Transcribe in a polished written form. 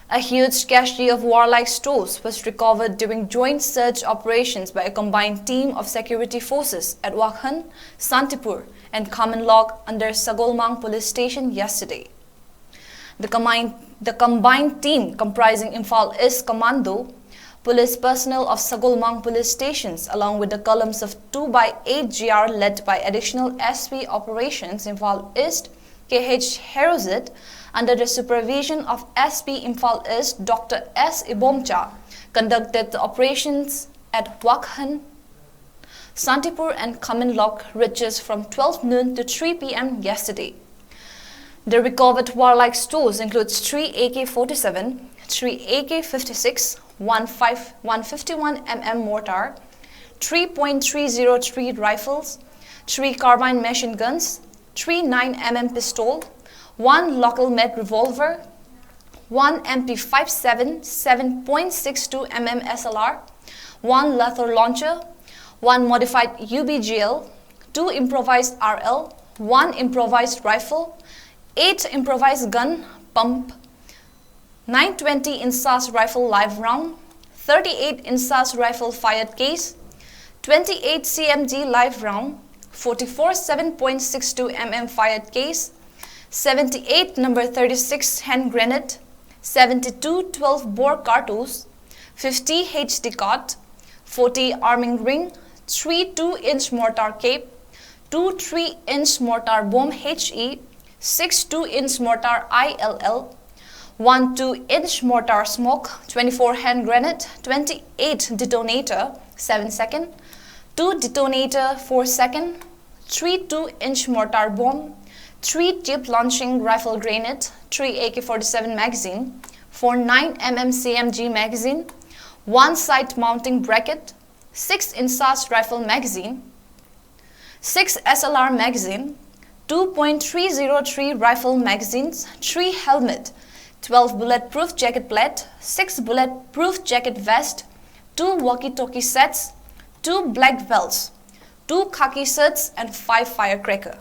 A huge cache of warlike stores was recovered during joint search operations by a combined team of security forces at Wakhan, Santipur and Kamenlog under Sagolmang police station yesterday. The combined team comprising Imphal East Commando, police personnel of Sagolmang police stations along with the columns of 2x8 GR led by additional SP operations Imphal East, 𝐂𝐔𝐆𝐄 under the supervision of SP Imphal East Dr. S. 𝐂𝐓𝐻𝐑𝐄 conducted the operations at Wakhan, Santipur and Kamenlog ridges from 12 noon to 3 p.m. yesterday. The recovered warlike stores include 3 AK-47, 3 AK-56, 151 mm mortar, 3.303 rifles, 3 carbine machine guns, 3 9mm pistol, 1 local made revolver, 1 MP57 7.62 mm SLR, 1 lethal launcher, 1 modified UBGL, 2 improvised RL, 1 improvised rifle, 8 improvised gun pump, 920 INSAS rifle live round, 38 INSAS rifle fired case, 28 CMG live round, 44 7.62 mm fired case, 78 number 36 hand grenade, 72 12-bore cartouche, 50 HD cot, 40 arming ring, 3 2-inch mortar cape, 2 3-inch mortar bomb HE, 6 2-inch mortar ILL, 1 2-inch mortar smoke, 24 hand grenade, 28 detonator 7 second, 2 detonator 4 second, 3 2-inch mortar bomb, 3 tube launching rifle grenade, 3 AK-47 magazine, 4 9mm CMG magazine, 1 sight mounting bracket, 6 INSAS rifle magazine, 6 SLR magazine, 2.303 rifle magazines, 3 helmet, 12 bulletproof jacket plate, 6 bulletproof jacket vest, 2 walkie-talkie sets, 2 black belts, 2 khaki shirts and 5 firecracker.